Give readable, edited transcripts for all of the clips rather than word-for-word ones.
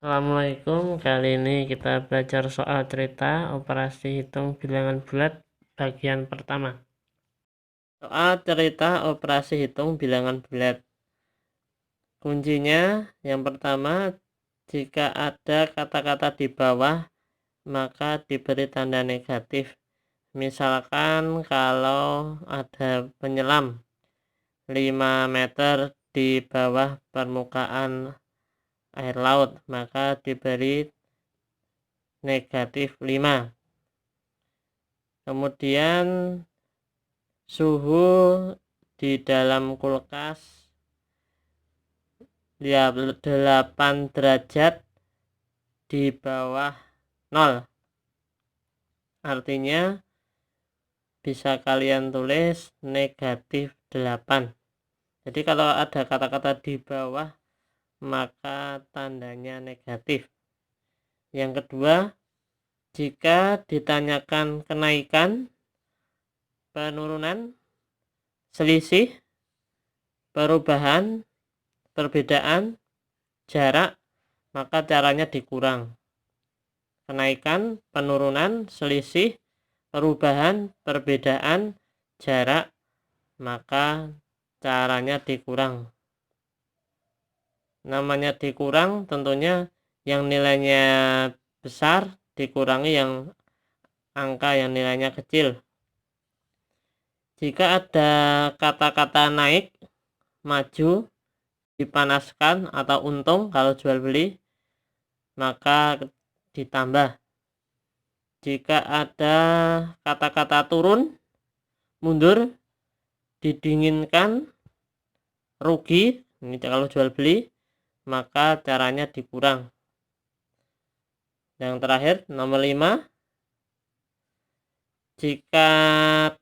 Assalamualaikum, kali ini kita belajar soal cerita operasi hitung bilangan bulat bagian pertama. Soal cerita operasi hitung bilangan bulat. Kuncinya yang pertama, jika ada kata-kata di bawah maka diberi tanda negatif. Misalkan kalau ada penyelam 5 meter di bawah permukaan air laut, maka diberi negatif 5. Kemudian suhu di dalam kulkas 8 derajat di bawah 0. Artinya bisa kalian tulis negatif 8. Jadi kalau ada kata-kata di bawah maka tandanya negatif. Yang kedua, jika ditanyakan kenaikan, penurunan, selisih, perubahan, perbedaan, jarak, maka caranya dikurang. Kenaikan, penurunan, selisih, perubahan, perbedaan, jarak, maka caranya dikurang. Namanya dikurang tentunya yang nilainya besar dikurangi yang angka yang nilainya kecil. Jika ada kata-kata naik, maju, dipanaskan atau untung kalau jual beli, maka ditambah. Jika ada kata-kata turun, mundur, didinginkan, rugi, ini kalau jual beli, maka caranya dikurang. Yang terakhir, nomor 5, jika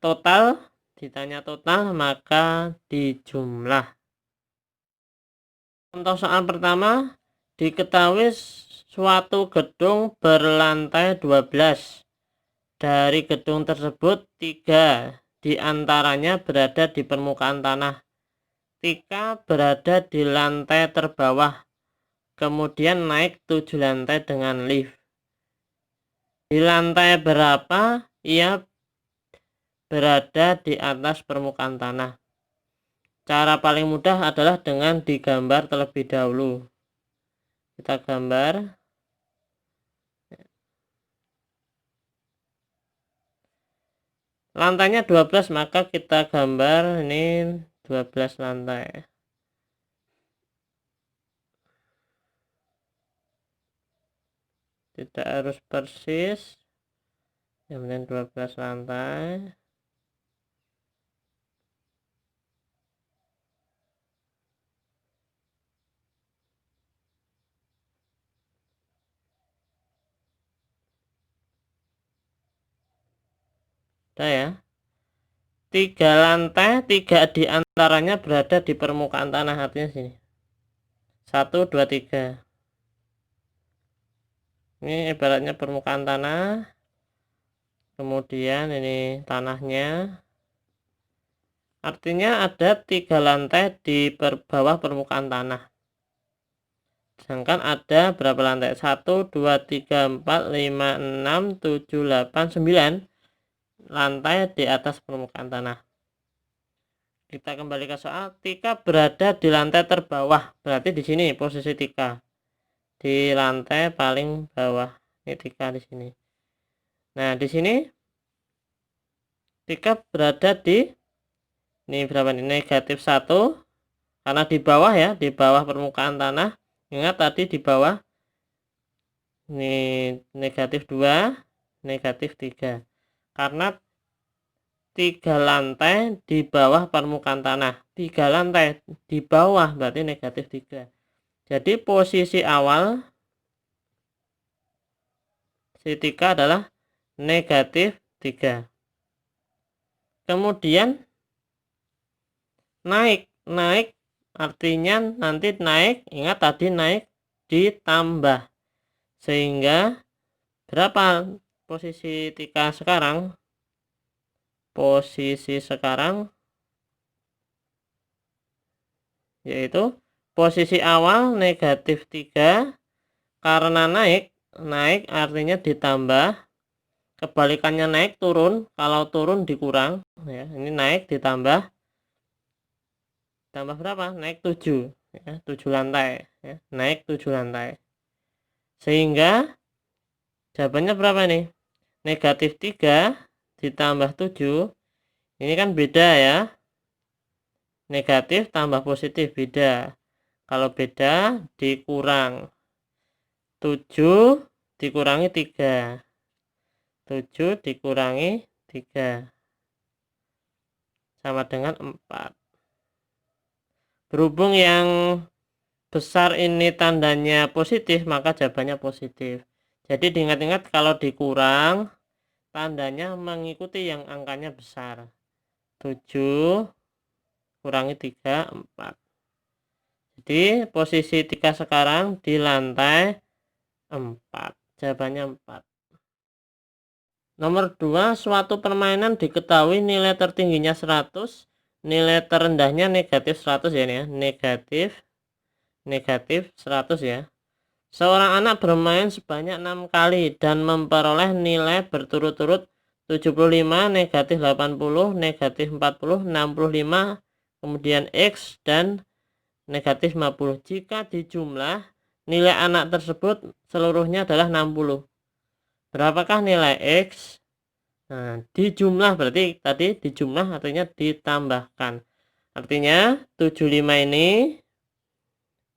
total, ditanya total, maka dijumlah. Contoh soal pertama, diketahui suatu gedung berlantai 12. Dari gedung tersebut 3 diantaranya berada di permukaan tanah. 3 berada di lantai terbawah, kemudian naik 7 lantai dengan lift. Di lantai berapa ia berada di atas permukaan tanah? Cara paling mudah adalah dengan digambar terlebih dahulu. Kita gambar. Lantainya 12, maka kita gambar ini 12 lantai. Tidak harus persis, yang penting 12 lantai. Udah ya. 3 lantai, 3 diantaranya berada di permukaan tanah, artinya sini 1, 2, 3. Ini ibaratnya permukaan tanah, kemudian ini tanahnya, artinya ada 3 lantai di bawah permukaan tanah. Sedangkan ada berapa lantai? 1, 2, 3, 4, 5, 6, 7, 8, 9 lantai di atas permukaan tanah. Kita kembali ke soal. Tika berada di lantai terbawah, berarti di sini posisi Tika di lantai paling bawah. Ini Tika di sini. Nah, di sini Tika berada di ini berapa nih? Negatif 1, karena di bawah ya, di bawah permukaan tanah. Ingat tadi di bawah ini negatif 2, negatif 3. Karena 3 lantai di bawah permukaan tanah. 3 lantai di bawah berarti negatif 3. Jadi posisi awal si Tika adalah negatif 3. Kemudian naik artinya nanti naik, ingat tadi naik ditambah, sehingga berapa posisi Tika sekarang? Posisi sekarang yaitu posisi awal negatif 3, karena naik artinya ditambah, kebalikannya naik turun, kalau turun dikurang ya. Ini naik ditambah berapa? Naik 7 ya, 7 lantai ya, naik 7 lantai. Sehingga jawabannya berapa nih? Negatif 3 ditambah 7, ini kan beda ya, negatif tambah positif beda. Kalau beda dikurang 7 dikurangi 3, 7 dikurangi 3 sama dengan 4. Berhubung yang besar ini tandanya positif, maka jawabannya positif. Jadi diingat-ingat kalau dikurang tandanya mengikuti yang angkanya besar. 7 kurangi 3, 4. Jadi posisi 3 sekarang di lantai 4. Jawabannya 4. Nomor 2, suatu permainan diketahui nilai tertingginya 100, nilai terendahnya negatif 100 ya, ini ya. Negatif 100 ya. Seorang anak bermain sebanyak 6 kali dan memperoleh nilai berturut-turut 75, negatif 80, negatif 40, 65, kemudian X dan negatif 50. Jika dijumlah, nilai anak tersebut seluruhnya adalah 60. Berapakah nilai X? Nah, dijumlah berarti tadi dijumlah artinya ditambahkan. Artinya 75 ini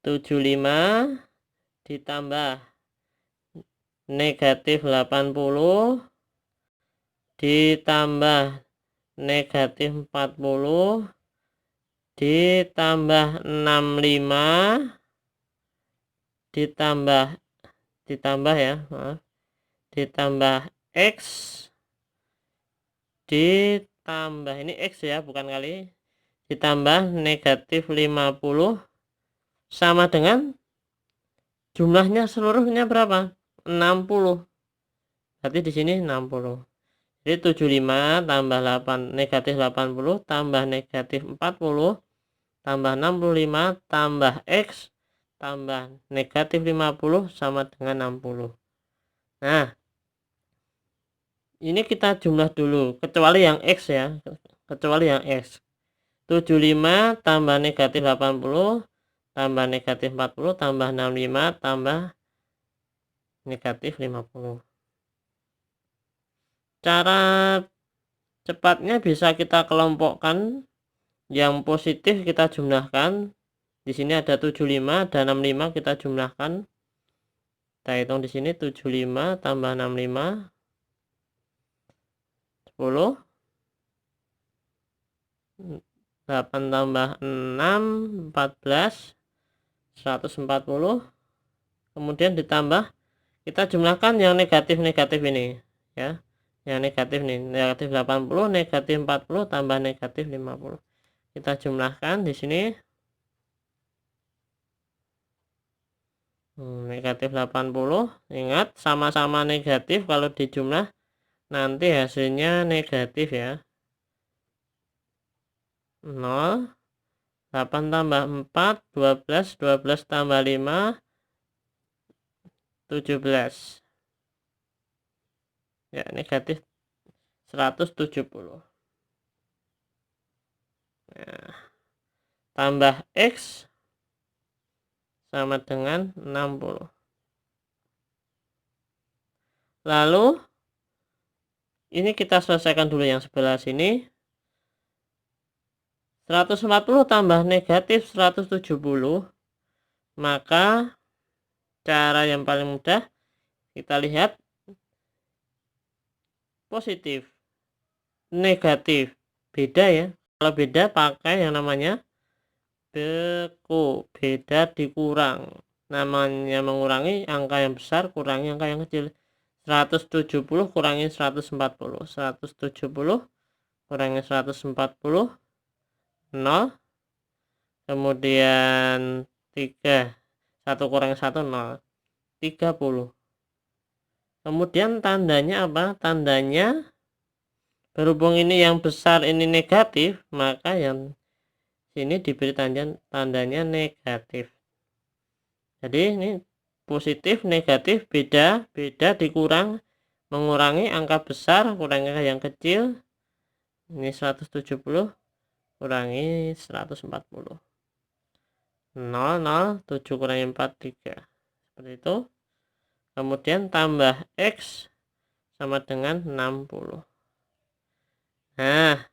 75 ditambah negatif 80 ditambah negatif 40 ditambah 65 ditambah ya, maaf, ditambah X ditambah ini X ya, bukan kali, ditambah negatif 50 sama dengan jumlahnya seluruhnya berapa? 60. Berarti di sini 60. Jadi 75 tambah 8 negatif 80 tambah negatif 40 tambah 65 tambah X tambah negatif 50 sama dengan 60. Nah, ini kita jumlah dulu kecuali yang X ya, kecuali yang X. 75 tambah negatif 80 tambah negatif 40 tambah 65 tambah negatif 50. Cara cepatnya bisa kita kelompokkan, yang positif kita jumlahkan. Di sini ada 75 dan 65 kita jumlahkan. Kita hitung di sini 75 tambah 65 10, 8 tambah 6 14, 140. Kemudian ditambah, kita jumlahkan yang negatif-negatif ini ya. Yang negatif nih, negatif 80, negatif 40 tambah negatif 50. Kita jumlahkan di sini. Negatif 80, ingat sama-sama negatif, kalau dijumlah nanti hasilnya negatif ya. 0, 8 tambah 4 12, 12 tambah 5 17 ya, negatif 170. Nah, tambah X sama dengan 60. Lalu ini kita selesaikan dulu yang sebelah sini. 140 tambah negatif 170, maka cara yang paling mudah kita lihat positif negatif beda ya. Kalau beda pakai yang namanya beku, beda dikurang. Namanya mengurangi angka yang besar kurangi angka yang kecil. 170 kurangi 140, 170 kurangi 140 0, kemudian 3, 1 kurangi 1 0, 30. Kemudian tandanya apa? Tandanya berhubung ini yang besar ini negatif, maka yang sini diberi tandanya negatif. Jadi ini positif, negatif, beda, dikurang, mengurangi angka besar, kurangi angka yang kecil. Ini 170 kurangi 140. 0, 7 kurangi 4, 3. Seperti itu. Kemudian tambah X sama dengan 60. Nah,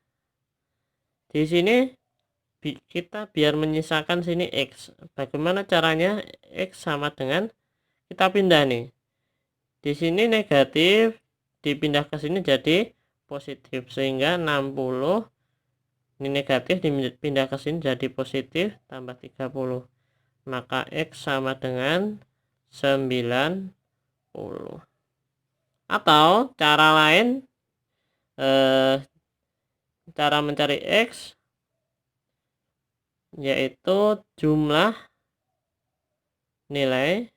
di sini kita biar menyisakan sini X. Bagaimana caranya? X sama dengan, kita pindah nih. Di sini negatif, dipindah ke sini jadi positif. Sehingga 60 ini negatif dipindah ke sini jadi positif, tambah 30. Maka X sama dengan 90. Atau cara lain, cara mencari X yaitu jumlah nilai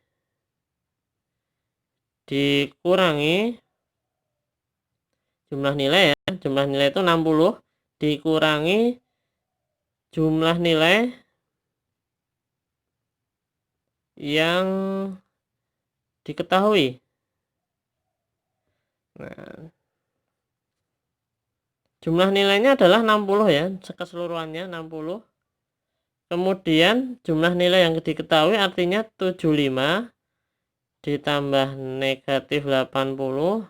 dikurangi jumlah nilai ya. Jumlah nilai itu 60 dikurangi jumlah nilai yang diketahui. Nah, jumlah nilainya adalah 60 ya, keseluruhannya 60. Kemudian jumlah nilai yang diketahui artinya 75 ditambah negatif 80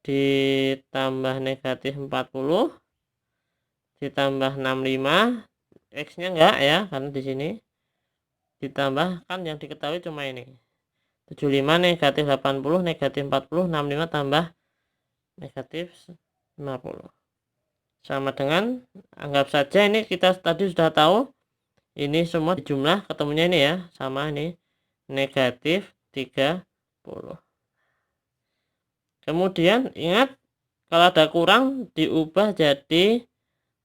ditambah negatif 40 ditambah 65. X-nya enggak ya, karena di sini ditambahkan yang diketahui cuma ini. 75 negatif 80 negatif 40 65 tambah negatif 50 sama dengan, anggap saja ini kita tadi sudah tahu ini semua jumlah ketemunya ini ya, sama ini negatif 30. Kemudian ingat, kalau ada kurang diubah jadi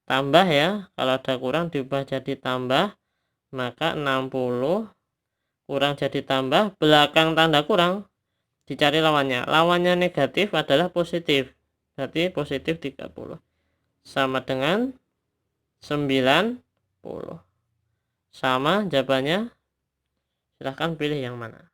tambah ya. Kalau ada kurang diubah jadi tambah, maka 60 kurang jadi tambah, belakang tanda kurang dicari lawannya. Lawannya negatif adalah positif, berarti positif 30 sama dengan 90. Sama jawabannya, silahkan pilih yang mana.